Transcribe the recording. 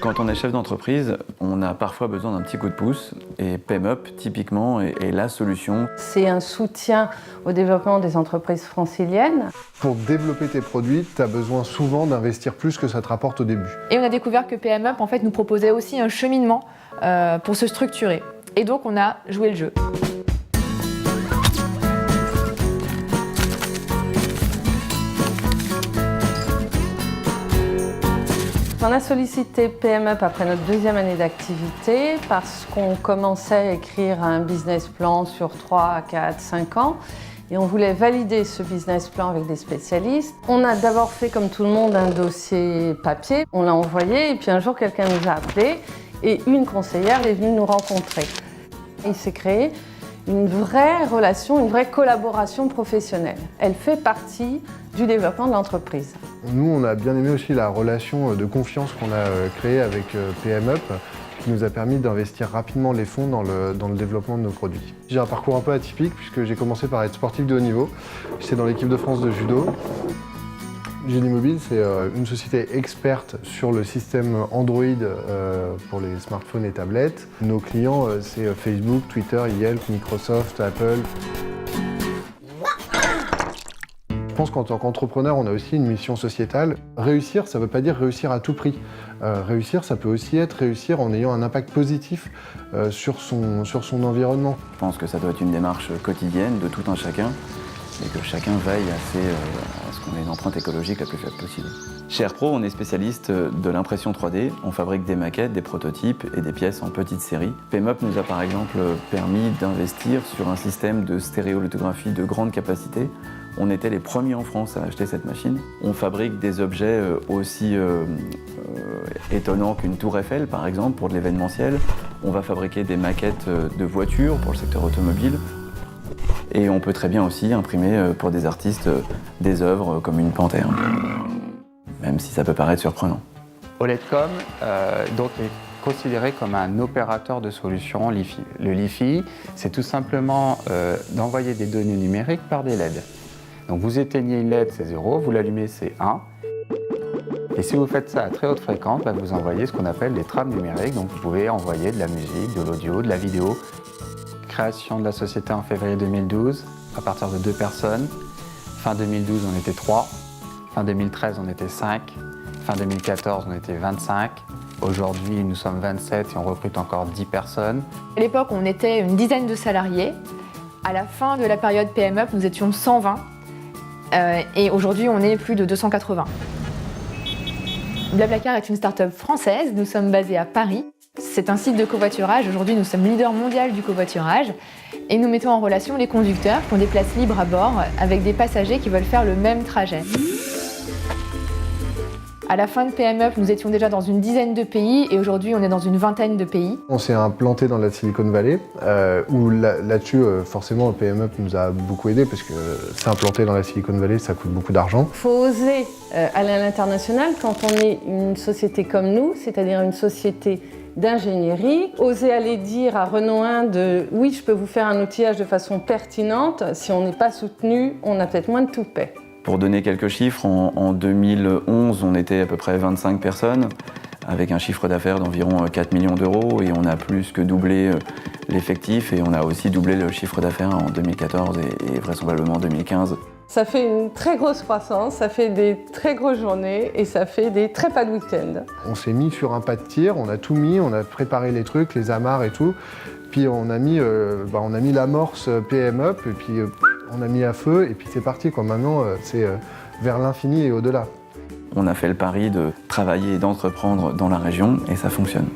Quand on est chef d'entreprise, on a parfois besoin d'un petit coup de pouce et PMUp, typiquement, est la solution. C'est un soutien au développement des entreprises franciliennes. Pour développer tes produits, tu as besoin souvent d'investir plus que ça te rapporte au début. Et on a découvert que PMUp en fait, nous proposait aussi un cheminement pour se structurer. Et donc on a joué le jeu. On a sollicité PMUp après notre deuxième année d'activité parce qu'on commençait à écrire un business plan sur 3, 4, 5 ans et on voulait valider ce business plan avec des spécialistes. On a d'abord fait comme tout le monde un dossier papier, on l'a envoyé et puis un jour quelqu'un nous a appelé et une conseillère est venue nous rencontrer. Il s'est créé une vraie relation, une vraie collaboration professionnelle. Elle fait partie du développement de l'entreprise. Nous, on a bien aimé aussi la relation de confiance qu'on a créée avec PMUp, qui nous a permis d'investir rapidement les fonds dans le développement de nos produits. J'ai un parcours un peu atypique puisque j'ai commencé par être sportif de haut niveau. J'étais dans l'équipe de France de judo. Génie Mobile, c'est une société experte sur le système Android pour les smartphones et tablettes. Nos clients, c'est Facebook, Twitter, Yelp, Microsoft, Apple. Je pense qu'en tant qu'entrepreneur, on a aussi une mission sociétale. Réussir, ça ne veut pas dire réussir à tout prix. Réussir, ça peut aussi être réussir en ayant un impact positif sur son environnement. Je pense que ça doit être une démarche quotidienne de tout un chacun et que chacun veille à ce qu'on ait une empreinte écologique la plus faible possible. Chez AirPro, on est spécialiste de l'impression 3D. On fabrique des maquettes, des prototypes et des pièces en petite série. PMUp nous a par exemple permis d'investir sur un système de stéréolithographie de grande capacité. On était les premiers en France à acheter cette machine. On fabrique des objets aussi étonnants qu'une tour Eiffel, par exemple, pour de l'événementiel. On va fabriquer des maquettes de voitures pour le secteur automobile. Et on peut très bien aussi imprimer pour des artistes des œuvres comme une panthère, même si ça peut paraître surprenant. OLEDCom donc est considéré comme un opérateur de solutions Li-Fi. Le Li-Fi, c'est tout simplement d'envoyer des données numériques par des LED. Donc vous éteignez une LED, c'est 0, vous l'allumez, c'est 1. Et si vous faites ça à très haute fréquence, vous envoyez ce qu'on appelle des trames numériques. Donc vous pouvez envoyer de la musique, de l'audio, de la vidéo. Création de la société en février 2012, à partir de 2 personnes. Fin 2012, on était 3. Fin 2013, on était 5. Fin 2014, on était 25. Aujourd'hui, nous sommes 27 et on recrute encore 10 personnes. À l'époque, on était une dizaine de salariés. À la fin de la période PMUp, nous étions 120. Et aujourd'hui, on est plus de 280. Blablacar est une start-up française. Nous sommes basés à Paris. C'est un site de covoiturage. Aujourd'hui, nous sommes leader mondial du covoiturage. Et nous mettons en relation les conducteurs qui ont des places libres à bord avec des passagers qui veulent faire le même trajet. À la fin de PMUp, nous étions déjà dans une dizaine de pays et aujourd'hui, on est dans une vingtaine de pays. On s'est implanté dans la Silicon Valley, où là-dessus, forcément, PMUp nous a beaucoup aidé parce que s'implanter dans la Silicon Valley, ça coûte beaucoup d'argent. Il faut oser aller à l'international quand on est une société comme nous, c'est-à-dire une société d'ingénierie, oser aller dire à Renault 1 de « oui, je peux vous faire un outillage de façon pertinente », si on n'est pas soutenu, on a peut-être moins de toupet. Pour donner quelques chiffres, en 2011, on était à peu près 25 personnes, avec un chiffre d'affaires d'environ 4 millions d'euros, et on a plus que doublé l'effectif, et on a aussi doublé le chiffre d'affaires en 2014 et vraisemblablement en 2015. Ça fait une très grosse croissance, ça fait des très grosses journées et ça fait des très pas de week-end. On s'est mis sur un pas de tir, on a tout mis, on a préparé les trucs, les amarres et tout. Puis on a mis l'amorce PMUp et puis on a mis à feu et puis c'est parti. Maintenant, c'est vers l'infini et au-delà. On a fait le pari de travailler et d'entreprendre dans la région et ça fonctionne.